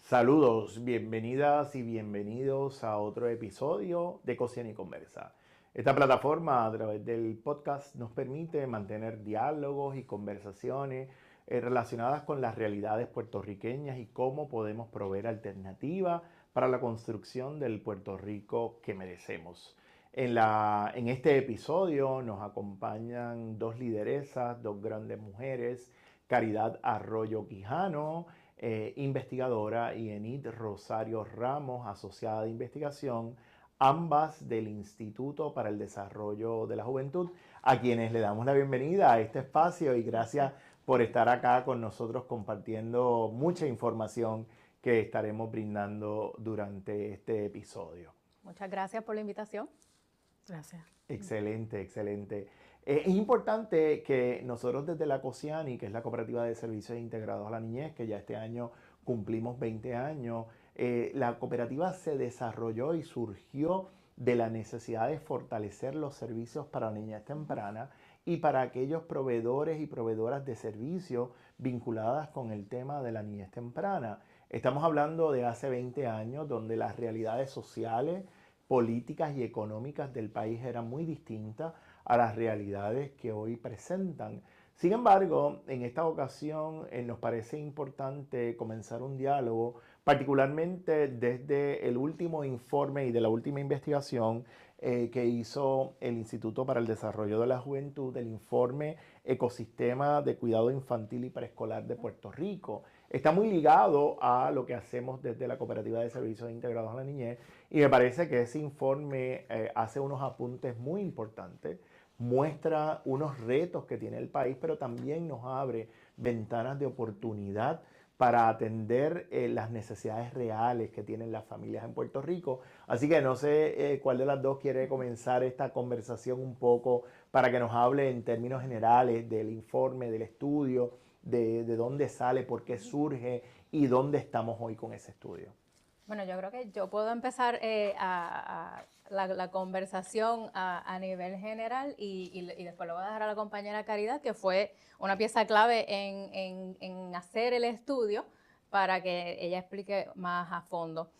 Saludos, bienvenidas y bienvenidos a otro episodio de Cocina y Conversa. Esta plataforma a través del podcast nos permite mantener diálogos y conversaciones relacionadas con las realidades puertorriqueñas y cómo podemos proveer alternativas para la construcción del Puerto Rico que merecemos. En este episodio nos acompañan dos lideresas, dos grandes mujeres, Caridad Arroyo Quijano, investigadora, y Enid Rosario Ramos, asociada de investigación, ambas del Instituto para el Desarrollo de la Juventud, a quienes le damos la bienvenida a este espacio y gracias por estar acá con nosotros compartiendo mucha información que estaremos brindando durante este episodio. Muchas gracias por la invitación. Gracias. Excelente, excelente. Es importante que nosotros desde la COSIANI, que es la Cooperativa de Servicios Integrados a la Niñez, que ya este año cumplimos 20 años, la cooperativa se desarrolló y surgió de la necesidad de fortalecer los servicios para la niñez temprana y para aquellos proveedores y proveedoras de servicios vinculadas con el tema de la niñez temprana. Estamos hablando de hace 20 años, donde las realidades sociales, políticas y económicas del país eran muy distintas a las realidades que hoy presentan. Sin embargo, en esta ocasión nos parece importante comenzar un diálogo, particularmente desde el último informe y de la última investigación que hizo el Instituto para el Desarrollo de la Juventud, el informe Ecosistema de Cuidado Infantil y Preescolar de Puerto Rico. Está muy ligado a lo que hacemos desde la Cooperativa de Servicios Integrados a la Niñez y me parece que ese informe hace unos apuntes muy importantes, muestra unos retos que tiene el país, pero también nos abre ventanas de oportunidad para atender las necesidades reales que tienen las familias en Puerto Rico. Así que no sé cuál de las dos quiere comenzar esta conversación un poco para que nos hable en términos generales del informe, del estudio, de dónde sale, por qué surge y dónde estamos hoy con ese estudio. Bueno, yo creo que yo puedo empezar la conversación a nivel general y después lo voy a dejar a la compañera Caridad, que fue una pieza clave en hacer el estudio para que ella explique más a fondo.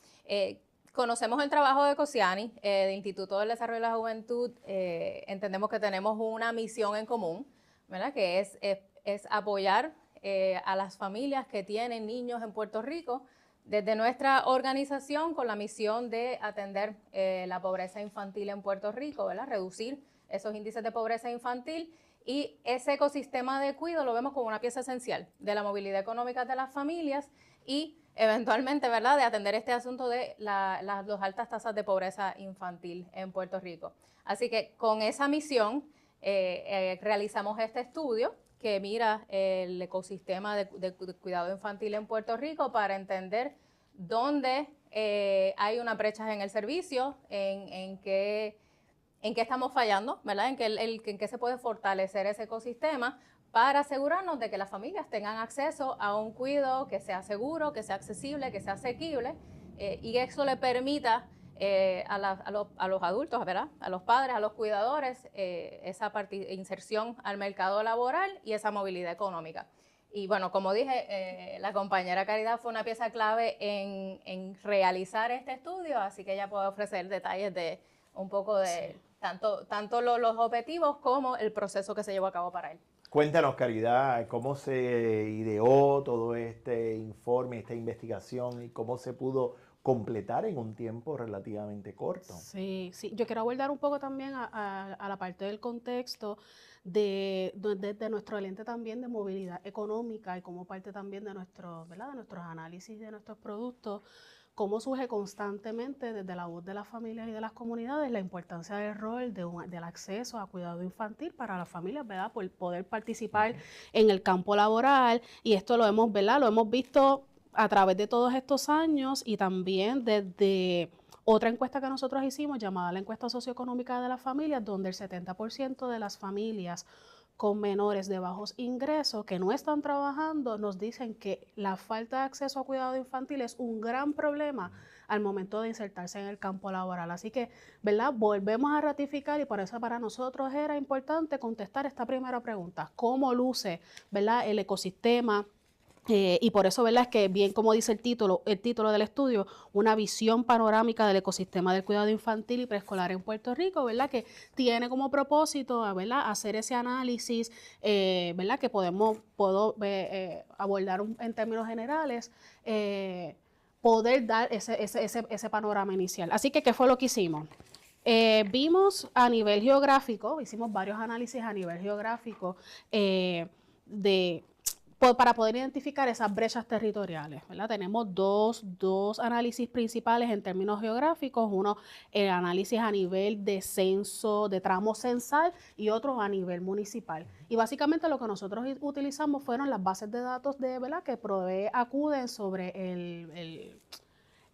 Conocemos el trabajo de COSIANI, del Instituto del Desarrollo de la Juventud. Entendemos que tenemos una misión en común, ¿verdad? Que es apoyar a las familias que tienen niños en Puerto Rico desde nuestra organización con la misión de atender la pobreza infantil en Puerto Rico, ¿verdad? Reducir esos índices de pobreza infantil, y ese ecosistema de cuidado lo vemos como una pieza esencial de la movilidad económica de las familias y eventualmente, ¿verdad?, de atender este asunto de las altas tasas de pobreza infantil en Puerto Rico. Así que con esa misión realizamos este estudio que mira el ecosistema de cuidado infantil en Puerto Rico para entender dónde hay una brecha en el servicio, en qué estamos fallando, ¿verdad? En qué se puede fortalecer ese ecosistema para asegurarnos de que las familias tengan acceso a un cuidado que sea seguro, que sea accesible, que sea asequible, y que eso le permita a los adultos, ¿verdad?, a los padres, a los cuidadores, esa inserción al mercado laboral y esa movilidad económica. Y bueno, como dije, la compañera Caridad fue una pieza clave en realizar este estudio, así que ella puede ofrecer detalles de un poco de tanto los objetivos como el proceso que se llevó a cabo para él. Cuéntanos, Caridad, cómo se ideó todo este informe, esta investigación y cómo se pudo completar en un tiempo relativamente corto. Sí, yo quiero abordar un poco también a la parte del contexto de nuestro lente también de movilidad económica y como parte también de ¿verdad?, de nuestros análisis de nuestros productos, cómo surge constantemente desde la voz de las familias y de las comunidades la importancia del rol del acceso a cuidado infantil para las familias, ¿verdad?, por poder participar en el campo laboral, y esto lo hemos visto a través de todos estos años y también desde otra encuesta que nosotros hicimos llamada la encuesta socioeconómica de las familias, donde el 70% de las familias con menores de bajos ingresos que no están trabajando nos dicen que la falta de acceso a cuidado infantil es un gran problema al momento de insertarse en el campo laboral. Así que, ¿verdad?, volvemos a ratificar, y por eso para nosotros era importante contestar esta primera pregunta: ¿cómo luce, ¿verdad?, el ecosistema Y por eso, ¿verdad? Es que bien como dice el título del estudio, una visión panorámica del ecosistema del cuidado infantil y preescolar en Puerto Rico, ¿verdad? Que tiene como propósito, ¿verdad? Hacer ese análisis, ¿verdad? Que puedo abordar en términos generales, poder dar ese panorama inicial. Así que, ¿qué fue lo que hicimos? Vimos a nivel geográfico, hicimos varios análisis a nivel geográfico de para poder identificar esas brechas territoriales, ¿verdad? Tenemos dos análisis principales en términos geográficos, uno el análisis a nivel de censo, de tramo censal y otro a nivel municipal. Y básicamente lo que nosotros utilizamos fueron las bases de datos de, ¿verdad? Que provee ACUDE sobre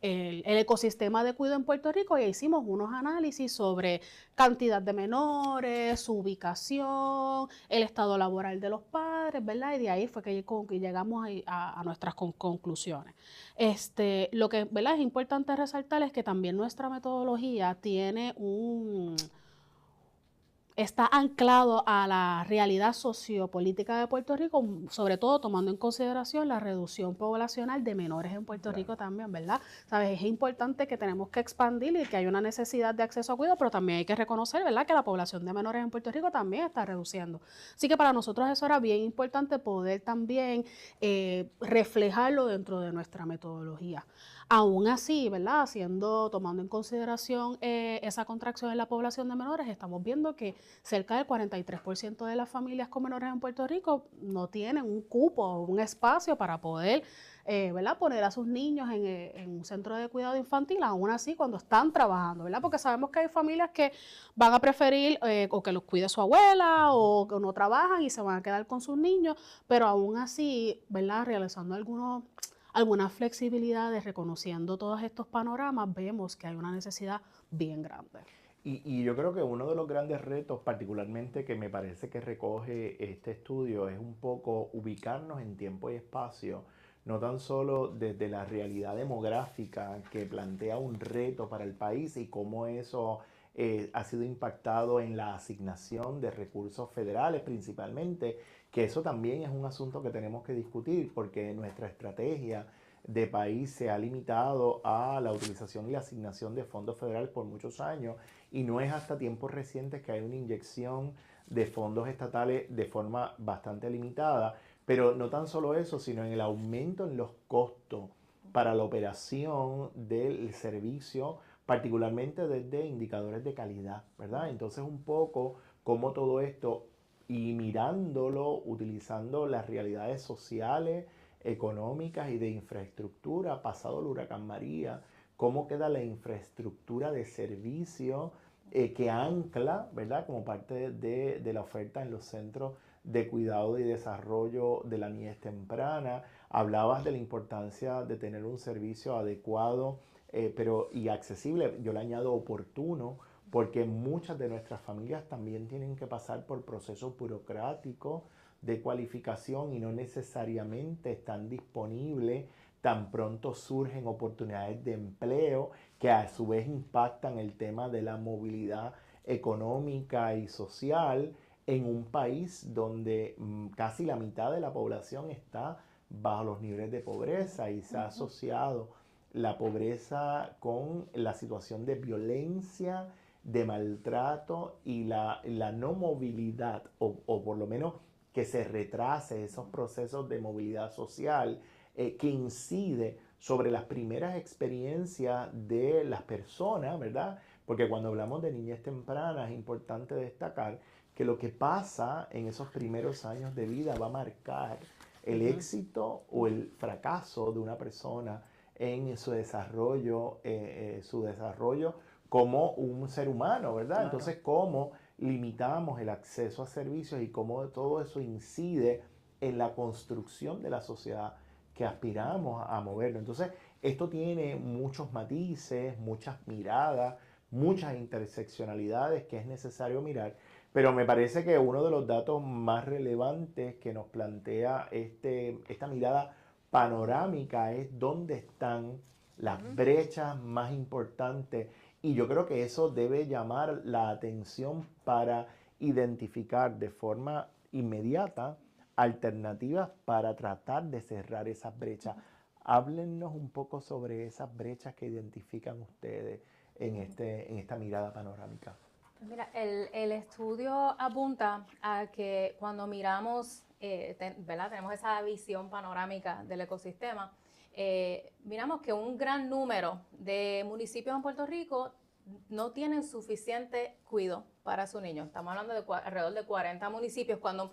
el ecosistema de cuidado en Puerto Rico y hicimos unos análisis sobre cantidad de menores, su ubicación, el estado laboral de los padres, ¿verdad? Y de ahí fue que llegamos a nuestras conclusiones. Lo que, ¿verdad? Es importante resaltar es que también nuestra metodología tiene está anclado a la realidad sociopolítica de Puerto Rico, sobre todo tomando en consideración la reducción poblacional de menores en Puerto Rico también, ¿verdad? ¿Sabes? Es importante que tenemos que expandir y que hay una necesidad de acceso a cuidado, pero también hay que reconocer, ¿verdad?, que la población de menores en Puerto Rico también está reduciendo. Así que para nosotros eso era bien importante poder también reflejarlo dentro de nuestra metodología. Aún así, ¿verdad? Tomando en consideración esa contracción en la población de menores, estamos viendo que cerca del 43% de las familias con menores en Puerto Rico no tienen un cupo o un espacio para poder ¿verdad? Poner a sus niños en un centro de cuidado infantil, aún así cuando están trabajando, ¿verdad? Porque sabemos que hay familias que van a preferir o que los cuide su abuela o que no trabajan y se van a quedar con sus niños, pero aún así, ¿verdad? Realizando algunas flexibilidades, reconociendo todos estos panoramas, vemos que hay una necesidad bien grande. Y yo creo que uno de los grandes retos, particularmente que me parece que recoge este estudio, es un poco ubicarnos en tiempo y espacio, no tan solo desde la realidad demográfica que plantea un reto para el país y cómo eso ha sido impactado en la asignación de recursos federales principalmente, que eso también es un asunto que tenemos que discutir porque nuestra estrategia de país se ha limitado a la utilización y la asignación de fondos federales por muchos años y no es hasta tiempos recientes que hay una inyección de fondos estatales de forma bastante limitada, pero no tan solo eso, sino en el aumento en los costos para la operación del servicio, particularmente desde indicadores de calidad, ¿verdad? Entonces un poco como todo esto y mirándolo, utilizando las realidades sociales, económicas y de infraestructura, pasado el huracán María, cómo queda la infraestructura de servicio que ancla, ¿verdad? Como parte de la oferta en los centros de cuidado y desarrollo de la niñez temprana. Hablabas de la importancia de tener un servicio adecuado y accesible, yo le añado oportuno, porque muchas de nuestras familias también tienen que pasar por procesos burocráticos de cualificación y no necesariamente están disponibles tan pronto surgen oportunidades de empleo que a su vez impactan el tema de la movilidad económica y social en un país donde casi la mitad de la población está bajo los niveles de pobreza y se ha asociado la pobreza con la situación de violencia, de maltrato y la no movilidad o por lo menos que se retrase esos procesos de movilidad social que incide sobre las primeras experiencias de las personas, ¿verdad? Porque cuando hablamos de niñez temprana es importante destacar que lo que pasa en esos primeros años de vida va a marcar el éxito o el fracaso de una persona en su desarrollo como un ser humano, ¿verdad? Claro. Entonces, cómo limitamos el acceso a servicios y cómo todo eso incide en la construcción de la sociedad que aspiramos a moverlo. Entonces, esto tiene muchos matices, muchas miradas, muchas interseccionalidades que es necesario mirar, pero me parece que uno de los datos más relevantes que nos plantea esta mirada panorámica es dónde están las brechas más importantes y yo creo que eso debe llamar la atención para identificar de forma inmediata alternativas para tratar de cerrar esas brechas. Háblennos un poco sobre esas brechas que identifican ustedes en esta mirada panorámica. Mira, el estudio apunta a que cuando miramos, ¿verdad? Tenemos esa visión panorámica del ecosistema, miramos que un gran número de municipios en Puerto Rico no tienen suficiente cuidado para sus niños. Estamos hablando de alrededor de 40 municipios. Cuando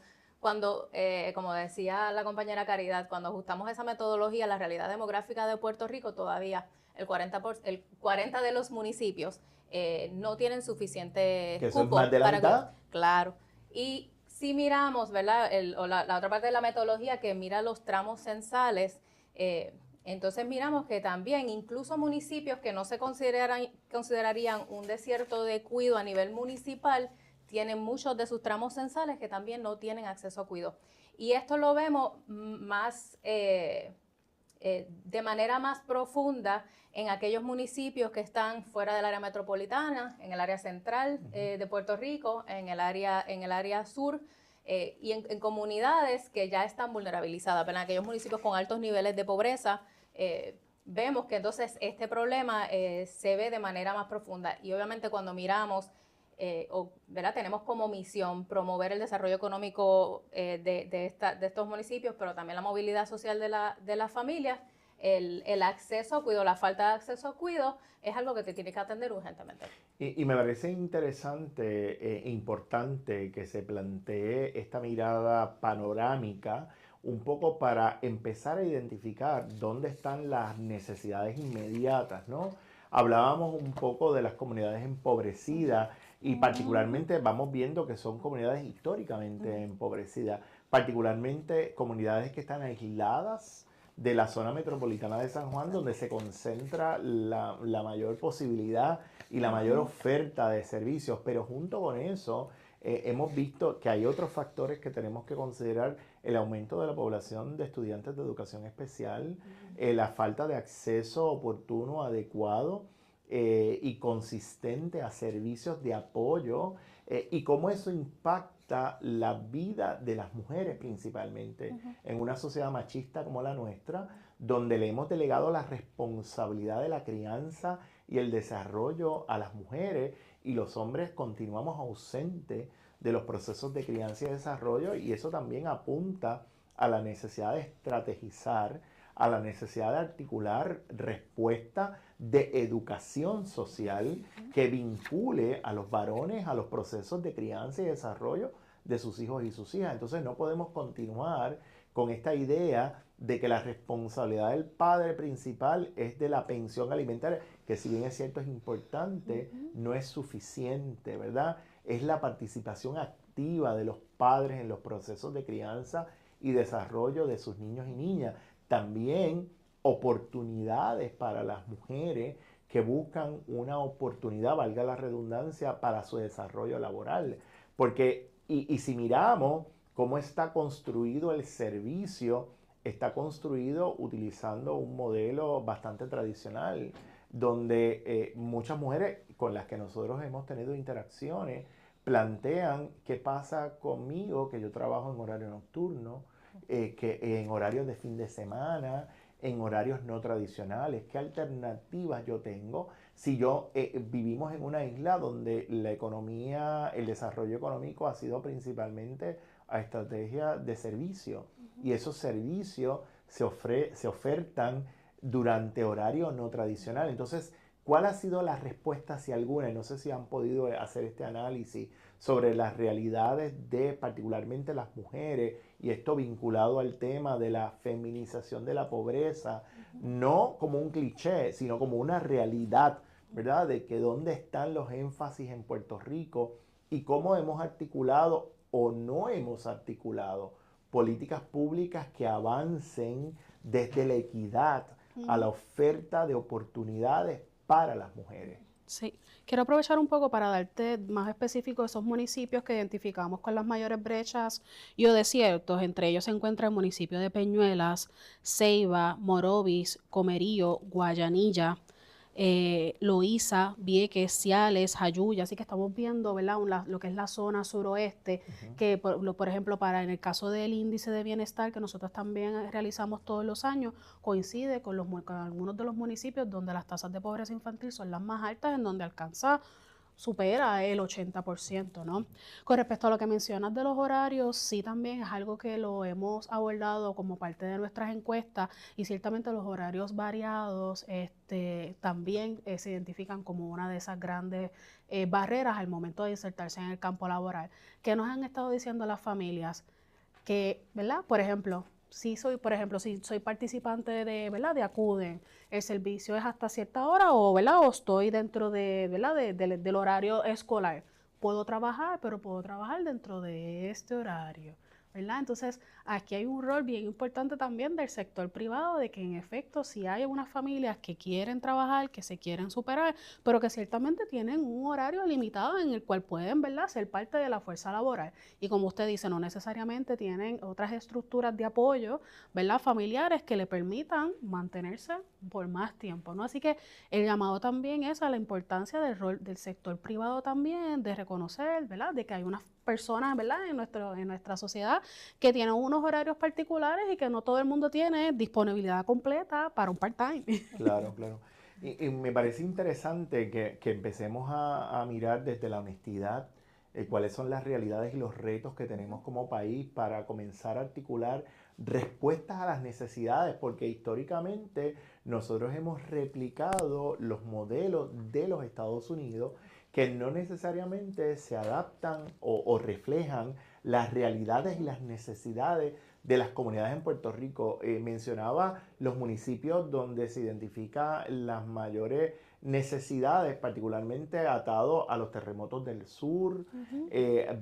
como decía la compañera Caridad, cuando ajustamos esa metodología a la realidad demográfica de Puerto Rico, todavía el 40 de los municipios no tienen suficiente ¿Que eso es cupo más de la para mitad? claro. Y si miramos, ¿verdad? La otra parte de la metodología que mira los tramos censales, entonces miramos que también incluso municipios que no se considerarían un desierto de cuidado a nivel municipal, tienen muchos de sus tramos censales que también no tienen acceso a cuidado. Y esto lo vemos más de manera más profunda en aquellos municipios que están fuera del área metropolitana, en el área central de Puerto Rico, en el área sur, y en comunidades que ya están vulnerabilizadas, pero en aquellos municipios con altos niveles de pobreza, vemos que entonces este problema se ve de manera más profunda. Y obviamente cuando miramos, ¿verdad? Tenemos como misión promover el desarrollo económico de estos municipios, pero también la movilidad social de las familias. El acceso a cuidado, la falta de acceso a cuidado es algo que te tiene que atender urgentemente. Y me parece interesante e importante que se plantee esta mirada panorámica un poco para empezar a identificar dónde están las necesidades inmediatas, ¿no? Hablábamos un poco de las comunidades empobrecidas y particularmente vamos viendo que son comunidades históricamente empobrecidas, particularmente comunidades que están aisladas de la zona metropolitana de San Juan, donde se concentra la mayor posibilidad y la mayor oferta de servicios. Pero junto con eso, hemos visto que hay otros factores que tenemos que considerar: el aumento de la población de estudiantes de educación especial, la falta de acceso oportuno, adecuado y consistente a servicios de apoyo, y cómo eso impacta la vida de las mujeres principalmente en una sociedad machista como la nuestra, donde le hemos delegado la responsabilidad de la crianza y el desarrollo a las mujeres, y los hombres continuamos ausentes de los procesos de crianza y desarrollo, y eso también apunta a la necesidad de estrategizar, a la necesidad de articular respuesta de educación social que vincule a los varones a los procesos de crianza y desarrollo de sus hijos y sus hijas. Entonces no podemos continuar con esta idea de que la responsabilidad del padre principal es de la pensión alimentaria, que si bien es cierto es importante, no es suficiente, ¿verdad? Es la participación activa de los padres en los procesos de crianza y desarrollo de sus niños y niñas. También oportunidades para las mujeres que buscan una oportunidad, valga la redundancia, para su desarrollo laboral. Porque, y si miramos cómo está construido el servicio, está construido utilizando un modelo bastante tradicional, donde muchas mujeres con las que nosotros hemos tenido interacciones plantean: ¿qué pasa conmigo que yo trabajo en horario nocturno, que en horarios de fin de semana, en horarios no tradicionales? ¿Qué alternativas yo tengo si vivimos en una isla donde la economía, el desarrollo económico ha sido principalmente a estrategia de servicio, y esos servicios se ofertan durante horario no tradicional? Entonces, ¿cuál ha sido la respuesta, si alguna? Y no sé si han podido hacer este análisis sobre las realidades de particularmente las mujeres, y esto vinculado al tema de la feminización de la pobreza, no como un cliché, sino como una realidad, ¿verdad? De que dónde están los énfasis en Puerto Rico y cómo hemos articulado o no hemos articulado políticas públicas que avancen desde la equidad a la oferta de oportunidades para las mujeres. Sí, quiero aprovechar un poco para darte más específico esos municipios que identificamos con las mayores brechas y o desiertos. Entre ellos se encuentra el municipio de Peñuelas, Ceiba, Morovis, Comerío, Guayanilla, Loíza, Vieques, Ciales, Jayuya, así que estamos viendo, ¿verdad? Lo que es la zona suroeste, que por ejemplo, en el caso del índice de bienestar que nosotros también realizamos todos los años, coincide con algunos de los municipios donde las tasas de pobreza infantil son las más altas, en donde supera el 80%, ¿no? Con respecto a lo que mencionas de los horarios, sí también es algo que lo hemos abordado como parte de nuestras encuestas y ciertamente los horarios variados también se identifican como una de esas grandes barreras al momento de insertarse en el campo laboral. ¿Qué nos han estado diciendo las familias? Que, ¿verdad? Si soy participante de, ¿verdad? De Acuden, el servicio es hasta cierta hora o, ¿verdad? O estoy dentro de, ¿verdad? Del horario escolar. Puedo trabajar, pero puedo trabajar dentro de este horario, ¿verdad? Entonces, aquí hay un rol bien importante también del sector privado, de que en efecto, si hay unas familias que quieren trabajar, que se quieren superar, pero que ciertamente tienen un horario limitado en el cual pueden, ¿verdad?, ser parte de la fuerza laboral. Y como usted dice, no necesariamente tienen otras estructuras de apoyo, ¿verdad?, familiares que le permitan mantenerse por más tiempo, ¿no? Así que el llamado también es a la importancia del rol del sector privado también, de reconocer, ¿verdad?, de que hay unas personas, ¿verdad?, en nuestra sociedad que tienen unos horarios particulares y que no todo el mundo tiene disponibilidad completa para un part-time. Claro, claro. Y me parece interesante que empecemos a mirar desde la honestidad cuáles son las realidades y los retos que tenemos como país para comenzar a articular respuestas a las necesidades, porque históricamente nosotros hemos replicado los modelos de los Estados Unidos que no necesariamente se adaptan o reflejan las realidades y las necesidades de las comunidades en Puerto Rico. Mencionaba los municipios donde se identifican las mayores necesidades, particularmente atado a los terremotos del sur.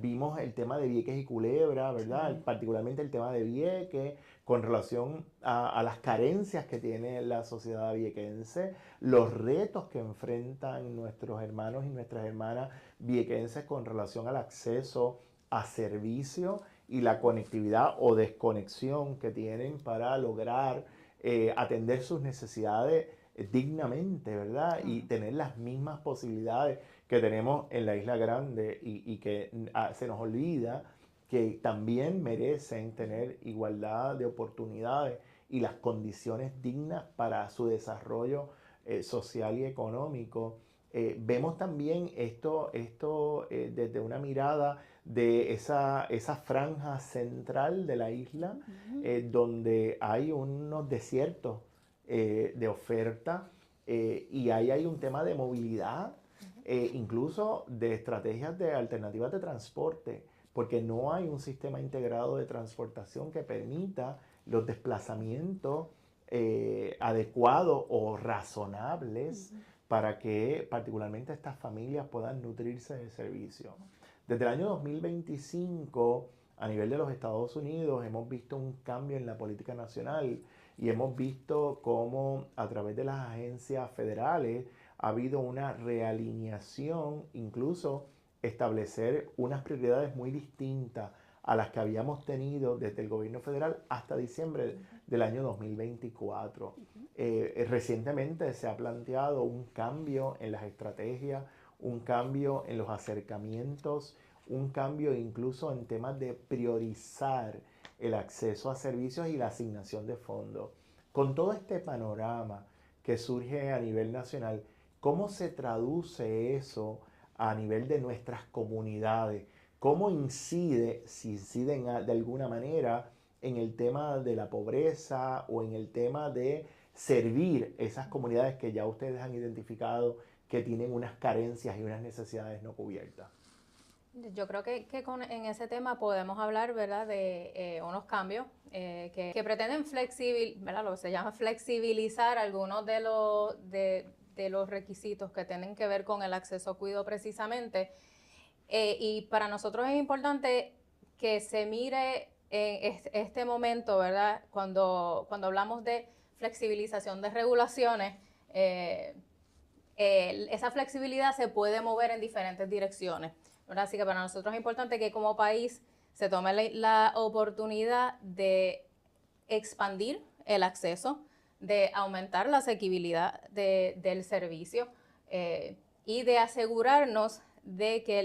Vimos el tema de Vieques y Culebra, ¿verdad? Sí. Particularmente el tema de Vieques con relación a las carencias que tiene la sociedad viequense, los retos que enfrentan nuestros hermanos y nuestras hermanas viequenses con relación al acceso a servicios y la conectividad o desconexión que tienen para lograr atender sus necesidades dignamente, ¿verdad? Y tener las mismas posibilidades que tenemos en la Isla Grande y que se nos olvida que también merecen tener igualdad de oportunidades y las condiciones dignas para su desarrollo social y económico. Vemos también esto desde una mirada de esa franja central de la isla, donde hay unos desiertos de oferta y ahí hay un tema de movilidad, incluso de estrategias de alternativas de transporte, porque no hay un sistema integrado de transportación que permita los desplazamientos adecuados o razonables para que particularmente estas familias puedan nutrirse de servicio. Desde el año 2025, a nivel de los Estados Unidos, hemos visto un cambio en la política nacional y hemos visto cómo a través de las agencias federales ha habido una realineación, incluso establecer unas prioridades muy distintas a las que habíamos tenido desde el gobierno federal hasta diciembre del año 2024. Recientemente se ha planteado un cambio en las estrategias, un cambio en los acercamientos, un cambio incluso en temas de priorizar el acceso a servicios y la asignación de fondos. Con todo este panorama que surge a nivel nacional, ¿cómo se traduce eso a nivel de nuestras comunidades? ¿Cómo incide, si inciden de alguna manera, en el tema de la pobreza o en el tema de servir esas comunidades que ya ustedes han identificado que tienen unas carencias y unas necesidades no cubiertas? Yo creo que en ese tema podemos hablar, ¿verdad?, de unos cambios que pretenden ¿verdad?, lo que se llama flexibilizar algunos de los requisitos que tienen que ver con el acceso a cuidado precisamente. Y para nosotros es importante que se mire en este momento, ¿verdad?, cuando hablamos de flexibilización de regulaciones, esa flexibilidad se puede mover en diferentes direcciones, ¿verdad? Así que para nosotros es importante que como país se tome la oportunidad de expandir el acceso, de aumentar la asequibilidad del servicio y de asegurarnos de que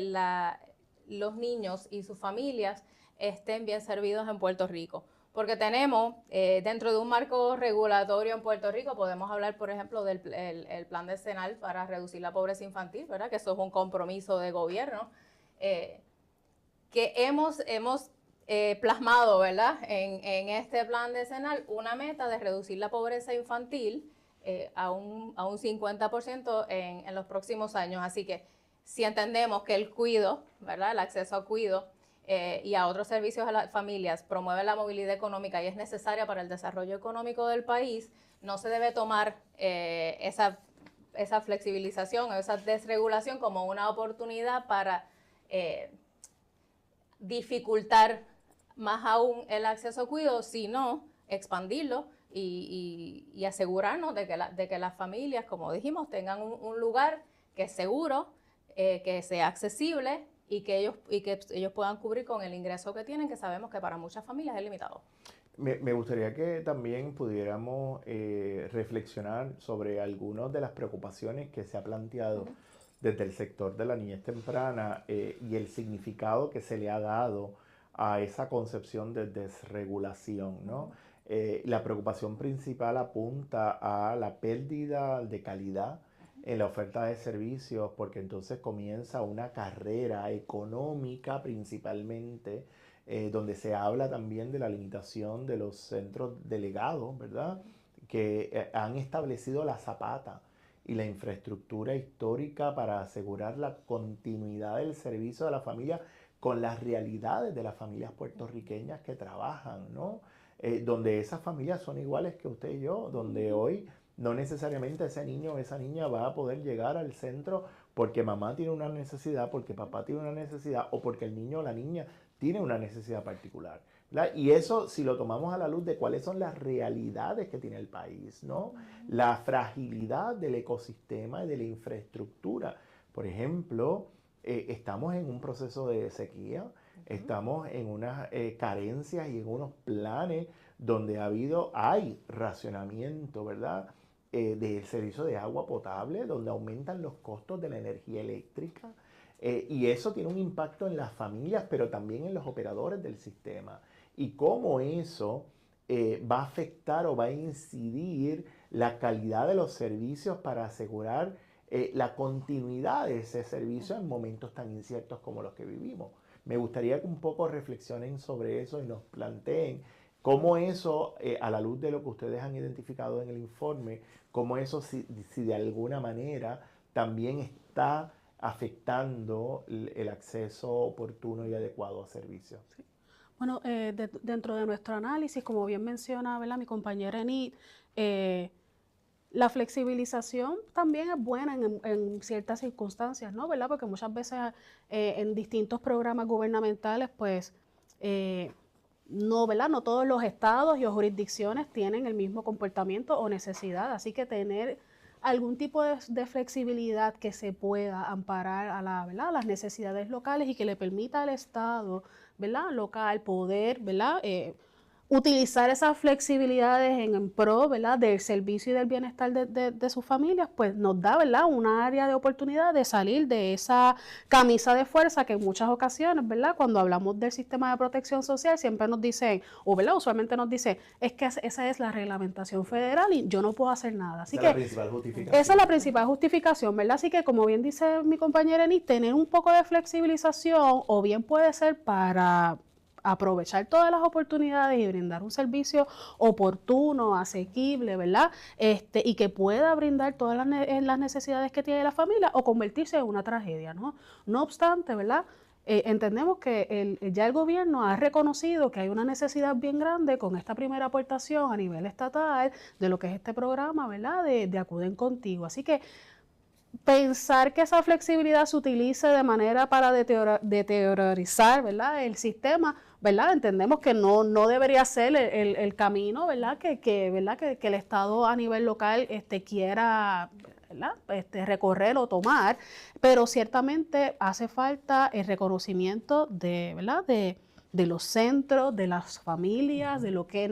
los niños y sus familias estén bien servidos en Puerto Rico. Porque tenemos, dentro de un marco regulatorio en Puerto Rico, podemos hablar, por ejemplo, del el plan decenal para reducir la pobreza infantil, ¿verdad? Que eso es un compromiso de gobierno, que hemos plasmado, ¿verdad? En este plan decenal una meta de reducir la pobreza infantil a un 50% en los próximos años. Así que si entendemos que el cuido, ¿verdad? El acceso a cuido y a otros servicios a las familias promueve la movilidad económica y es necesaria para el desarrollo económico del país, no se debe tomar esa flexibilización o esa desregulación como una oportunidad para dificultar más aún el acceso a cuidado, sino expandirlo y asegurarnos de que las familias, como dijimos, tengan un lugar que es seguro, que sea accesible y que ellos puedan cubrir con el ingreso que tienen, que sabemos que para muchas familias es limitado. Me gustaría que también pudiéramos reflexionar sobre algunas de las preocupaciones que se ha planteado desde el sector de la niñez temprana y el significado que se le ha dado a esa concepción de desregulación, ¿no? La preocupación principal apunta a la pérdida de calidad en la oferta de servicios, porque entonces comienza una carrera económica principalmente, donde se habla también de la limitación de los centros delegados, ¿verdad? Que han establecido la zapata y la infraestructura histórica para asegurar la continuidad del servicio de la familia con las realidades de las familias puertorriqueñas que trabajan, ¿no? Donde esas familias son iguales que usted y yo, donde hoy no necesariamente ese niño o esa niña va a poder llegar al centro porque mamá tiene una necesidad, porque papá tiene una necesidad o porque el niño o la niña tiene una necesidad particular, ¿verdad? Y eso, si lo tomamos a la luz de cuáles son las realidades que tiene el país, ¿no? La fragilidad del ecosistema y de la infraestructura. Por ejemplo, estamos en un proceso de sequía, estamos en unas carencias y en unos planes donde hay racionamiento, ¿verdad? Del servicio de agua potable, donde aumentan los costos de la energía eléctrica. Y eso tiene un impacto en las familias, pero también en los operadores del sistema. Y cómo eso va a afectar o va a incidir la calidad de los servicios para asegurar la continuidad de ese servicio en momentos tan inciertos como los que vivimos. Me gustaría que un poco reflexionen sobre eso y nos planteen cómo eso, a la luz de lo que ustedes han identificado en el informe, cómo eso si de alguna manera también está afectando el acceso oportuno y adecuado a servicios. Sí. Bueno, dentro de nuestro análisis, como bien menciona, ¿verdad?, mi compañera Enid, la flexibilización también es buena en ciertas circunstancias, ¿no? ¿Verdad? Porque muchas veces en distintos programas gubernamentales, pues, no, ¿verdad? No todos los estados y jurisdicciones tienen el mismo comportamiento o necesidad, así que tener algún tipo de flexibilidad que se pueda amparar a ¿verdad?, a las necesidades locales y que le permita al Estado, ¿verdad?, local poder, ¿verdad?, utilizar esas flexibilidades en pro, ¿verdad?, del servicio y del bienestar de sus familias, pues nos da, ¿verdad?, una área de oportunidad de salir de esa camisa de fuerza que en muchas ocasiones, ¿verdad?, cuando hablamos del sistema de protección social siempre nos dicen, o ¿verdad?, usualmente nos dicen, es que esa es la reglamentación federal y yo no puedo hacer nada. Así esa es la principal justificación. Esa es la principal justificación, ¿verdad? Así que, como bien dice mi compañera Enid, tener un poco de flexibilización o bien puede ser para aprovechar todas las oportunidades y brindar un servicio oportuno, asequible, ¿verdad? Y que pueda brindar todas las necesidades que tiene la familia o convertirse en una tragedia, ¿no? No obstante, ¿verdad?, entendemos que ya el gobierno ha reconocido que hay una necesidad bien grande con esta primera aportación a nivel estatal de lo que es este programa, ¿verdad?, de Acuden Contigo. Así que pensar que esa flexibilidad se utilice de manera para deteriorizar, ¿verdad?, el sistema, ¿verdad?, entendemos que no debería ser el camino, ¿verdad?, que el Estado a nivel local quiera, ¿verdad?, recorrer o tomar, pero ciertamente hace falta el reconocimiento de, ¿verdad?, de de los centros, de las familias, de lo que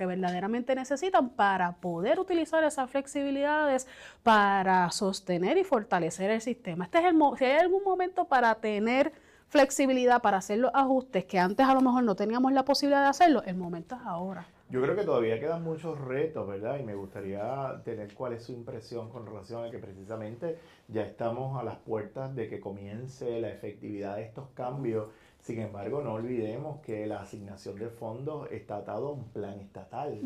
verdaderamente necesitan para poder utilizar esas flexibilidades para sostener y fortalecer el sistema. Si hay algún momento para tener flexibilidad, para hacer los ajustes que antes a lo mejor no teníamos la posibilidad de hacerlo, el momento es ahora. Yo creo que todavía quedan muchos retos, ¿verdad? Y me gustaría tener cuál es su impresión con relación a que precisamente ya estamos a las puertas de que comience la efectividad de estos cambios. Sin embargo, no olvidemos que la asignación de fondos está atado a un plan estatal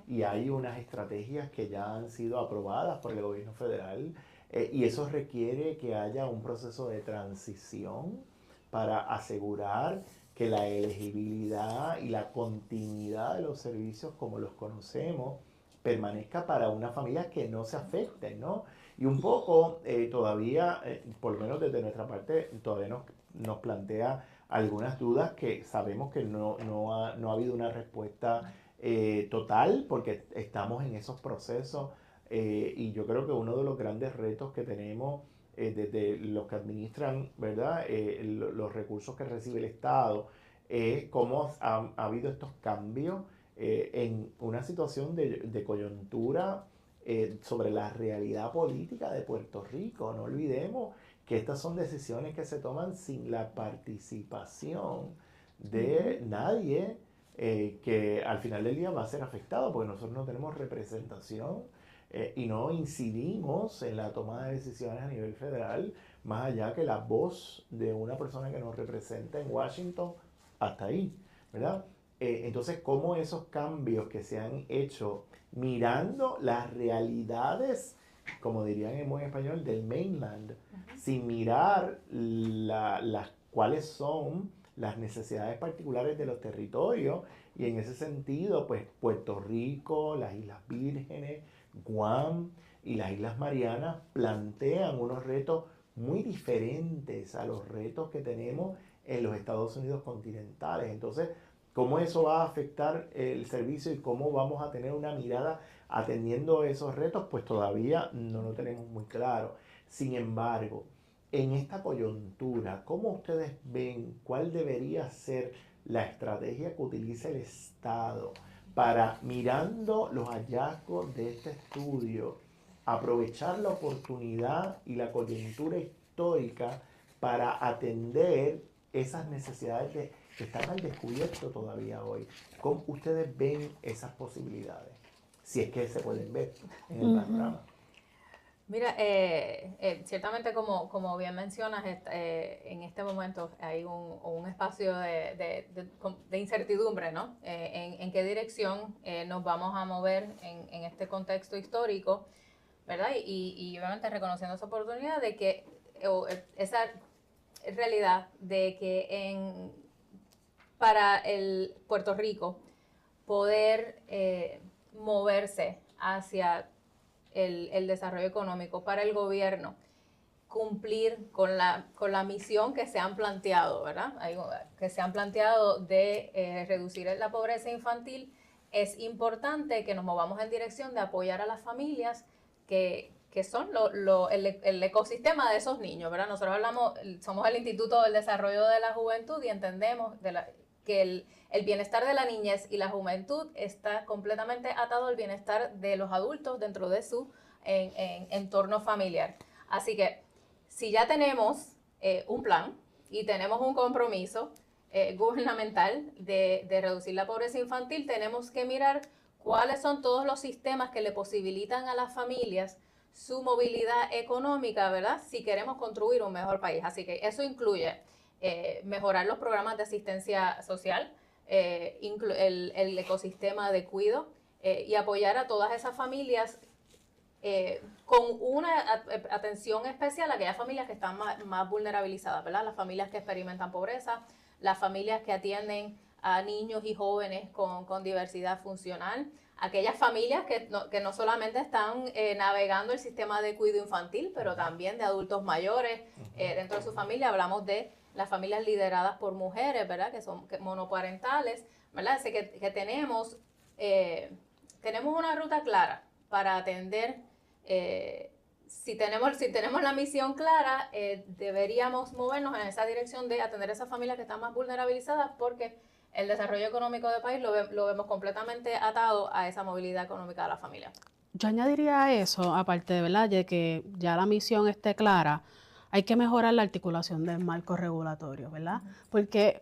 y hay unas estrategias que ya han sido aprobadas por el gobierno federal y eso requiere que haya un proceso de transición para asegurar que la elegibilidad y la continuidad de los servicios como los conocemos permanezca para una familia que no se afecte, ¿no? Y un poco todavía, por lo menos desde nuestra parte, todavía nos plantea algunas dudas que sabemos que no ha habido una respuesta total porque estamos en esos procesos y yo creo que uno de los grandes retos que tenemos desde los que administran, ¿verdad? Los recursos que recibe el Estado, cómo ha habido estos cambios en una situación de coyuntura sobre la realidad política de Puerto Rico. No olvidemos que estas son decisiones que se toman sin la participación de nadie que al final del día va a ser afectado, porque nosotros no tenemos representación y no incidimos en la toma de decisiones a nivel federal, más allá que la voz de una persona que nos representa en Washington, hasta ahí, ¿verdad? Entonces, ¿cómo esos cambios que se han hecho mirando las realidades, como dirían en buen español, del mainland, sin mirar cuáles son las necesidades particulares de los territorios? Y en ese sentido, pues Puerto Rico, las Islas Vírgenes, Guam y las Islas Marianas plantean unos retos muy diferentes a los retos que tenemos en los Estados Unidos continentales. Entonces, ¿cómo eso va a afectar el servicio y cómo vamos a tener una mirada atendiendo esos retos? Pues todavía no lo tenemos muy claro. Sin embargo, en esta coyuntura, ¿cómo ustedes ven cuál debería ser la estrategia que utilice el Estado para, mirando los hallazgos de este estudio, aprovechar la oportunidad y la coyuntura histórica para atender esas necesidades que están al descubierto todavía hoy? ¿Cómo ustedes ven esas posibilidades? Si es que se pueden ver en el panorama. Mira, ciertamente como bien mencionas, en este momento hay un espacio de incertidumbre, ¿no? En qué dirección nos vamos a mover en este contexto histórico, ¿verdad? Y obviamente reconociendo esa oportunidad de que, esa realidad de que para el Puerto Rico poder moverse hacia el desarrollo económico, para el gobierno cumplir con la misión que se han planteado, ¿verdad? Que se han planteado de reducir la pobreza infantil, es importante que nos movamos en dirección de apoyar a las familias que son el ecosistema de esos niños, ¿verdad? Nosotros somos el Instituto del Desarrollo de la Juventud y entendemos que el bienestar de la niñez y la juventud está completamente atado al bienestar de los adultos dentro de su entorno familiar. Así que si ya tenemos un plan y tenemos un compromiso gubernamental de reducir la pobreza infantil, tenemos que mirar cuáles son todos los sistemas que le posibilitan a las familias su movilidad económica, ¿verdad? Si queremos construir un mejor país. Así que eso incluye mejorar los programas de asistencia social, el ecosistema de cuidado y apoyar a todas esas familias con una atención especial a aquellas familias que están más vulnerabilizadas, ¿verdad? Las familias que experimentan pobreza, las familias que atienden a niños y jóvenes con diversidad funcional, aquellas familias que no solamente están navegando el sistema de cuidado infantil, pero también de adultos mayores. Dentro de su familia hablamos de las familias lideradas por mujeres, ¿verdad? Que son monoparentales, ¿verdad? Así que tenemos una ruta clara para atender. Si tenemos la misión clara, deberíamos movernos en esa dirección de atender a esas familias que están más vulnerabilizadas, porque el desarrollo económico del país lo vemos completamente atado a esa movilidad económica de la familia. Yo añadiría a eso, aparte de, ¿verdad?, de que ya la misión esté clara, hay que mejorar la articulación del marco regulatorio, ¿verdad? Porque,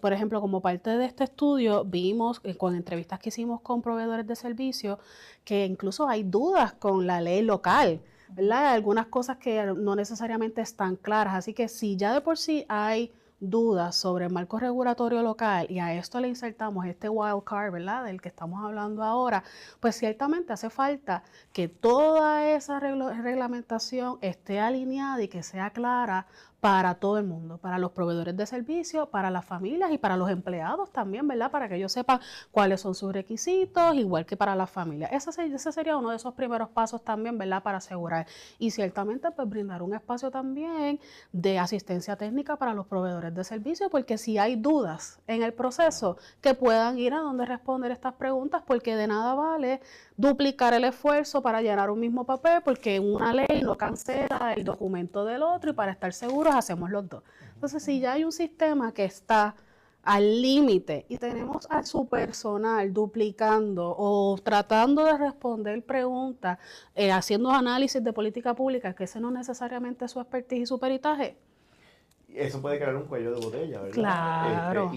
por ejemplo, como parte de este estudio, vimos con entrevistas que hicimos con proveedores de servicios que incluso hay dudas con la ley local, ¿verdad? Hay algunas cosas que no necesariamente están claras, así que si ya de por sí hay dudas sobre el marco regulatorio local y a esto le insertamos este wild card, ¿verdad?, del que estamos hablando ahora, pues ciertamente hace falta que toda esa reglamentación esté alineada y que sea clara para todo el mundo, para los proveedores de servicios, para las familias y para los empleados también, ¿verdad? Para que ellos sepan cuáles son sus requisitos, igual que para las familias. Ese sería uno de esos primeros pasos también, ¿verdad? Para asegurar. Y ciertamente, pues brindar un espacio también de asistencia técnica para los proveedores de servicios, porque si hay dudas en el proceso, que puedan ir a donde responder estas preguntas, porque de nada vale duplicar el esfuerzo para llenar un mismo papel, porque una ley no cancela el documento del otro y para estar seguros hacemos los dos. Entonces, si ya hay un sistema que está al límite y tenemos a su personal duplicando o tratando de responder preguntas, haciendo análisis de política pública, que ese no necesariamente es su expertise y su peritaje, eso puede crear un cuello de botella, ¿verdad? claro.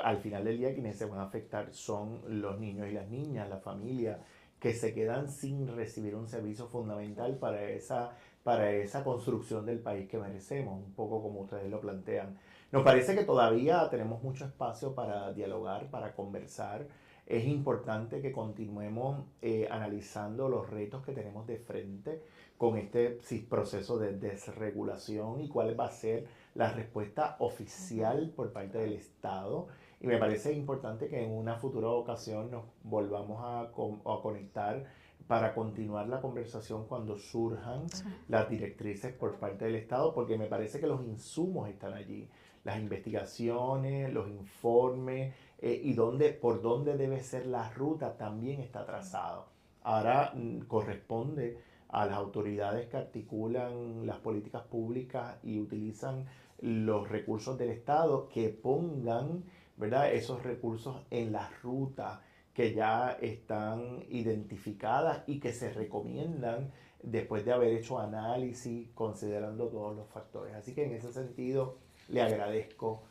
Al final del día quienes se van a afectar son los niños y las niñas, la familia, que se quedan sin recibir un servicio fundamental para esa construcción del país que merecemos, un poco como ustedes lo plantean. Nos parece que todavía tenemos mucho espacio para dialogar, para conversar. Es importante que continuemos analizando los retos que tenemos de frente con este proceso de desregulación y cuál va a ser la respuesta oficial por parte del Estado. Y me parece importante que en una futura ocasión nos volvamos a conectar para continuar la conversación cuando surjan las directrices por parte del Estado, porque me parece que los insumos están allí, las investigaciones, los informes y por dónde debe ser la ruta también está trazado. Ahora corresponde a las autoridades que articulan las políticas públicas y utilizan los recursos del Estado que pongan, ¿verdad?, esos recursos en las rutas que ya están identificadas y que se recomiendan después de haber hecho análisis considerando todos los factores. Así que en ese sentido le agradezco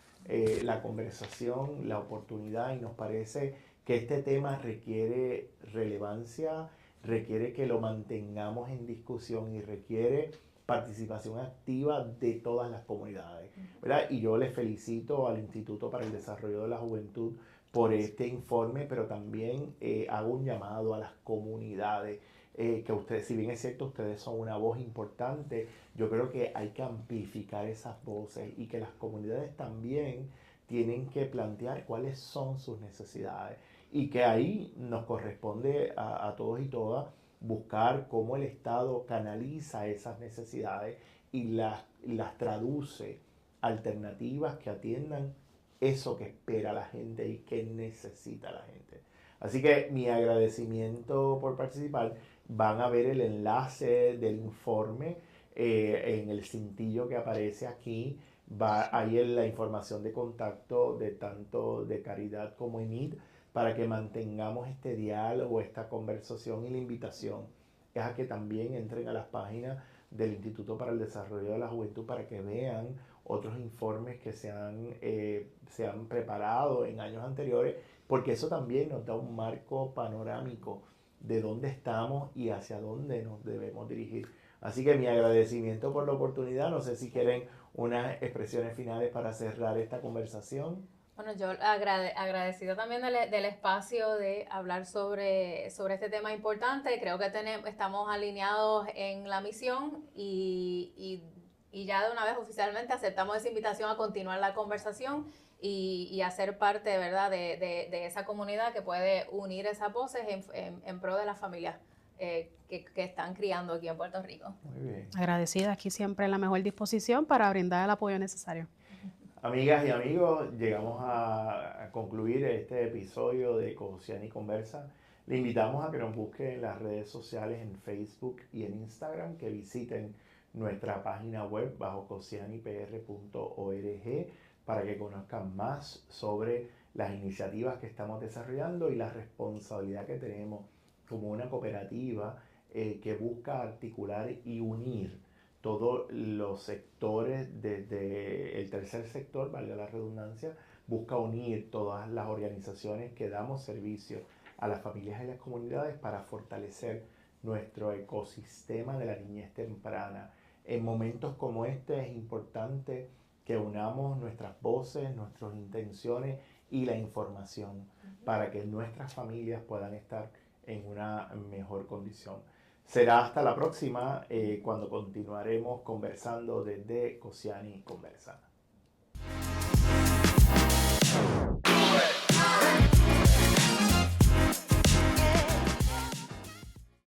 la conversación, la oportunidad, y nos parece que este tema requiere relevancia, requiere que lo mantengamos en discusión y requiere participación activa de todas las comunidades, ¿verdad? Y yo les felicito al Instituto para el Desarrollo de la Juventud por este informe, pero también hago un llamado a las comunidades, que ustedes, si bien es cierto, ustedes son una voz importante, yo creo que hay que amplificar esas voces y que las comunidades también tienen que plantear cuáles son sus necesidades y que ahí nos corresponde a todos y todas buscar cómo el Estado canaliza esas necesidades y las traduce alternativas que atiendan eso que espera la gente y que necesita la gente. Así que mi agradecimiento por participar. Van a ver el enlace del informe en el cintillo que aparece aquí. Va ahí en la información de contacto de tanto de Caridad como ENID para que mantengamos este diálogo, esta conversación, y la invitación es a que también entren a las páginas del Instituto para el Desarrollo de la Juventud para que vean otros informes que se han preparado en años anteriores, porque eso también nos da un marco panorámico de dónde estamos y hacia dónde nos debemos dirigir. Así que mi agradecimiento por la oportunidad. No sé si quieren unas expresiones finales para cerrar esta conversación. Bueno, yo agradecido también del espacio de hablar sobre este tema importante. Creo que estamos alineados en la misión y ya de una vez oficialmente aceptamos esa invitación a continuar la conversación y a ser parte, ¿verdad?, de esa comunidad que puede unir esas voces en pro de las familias que están criando aquí en Puerto Rico. Muy bien. Agradecida, aquí siempre en la mejor disposición para brindar el apoyo necesario. Amigas y amigos, llegamos a concluir este episodio de Cociani Conversa. Le invitamos a que nos busquen en las redes sociales, en Facebook y en Instagram, que visiten nuestra página web bajo cocianipr.org, para que conozcan más sobre las iniciativas que estamos desarrollando y la responsabilidad que tenemos como una cooperativa que busca articular y unir todos los sectores, desde el tercer sector, valga la redundancia, busca unir todas las organizaciones que damos servicio a las familias y las comunidades para fortalecer nuestro ecosistema de la niñez temprana. En momentos como este es importante que unamos nuestras voces, nuestras intenciones y la información para que nuestras familias puedan estar en una mejor condición. Será hasta la próxima cuando continuaremos conversando desde Cosiani Conversa.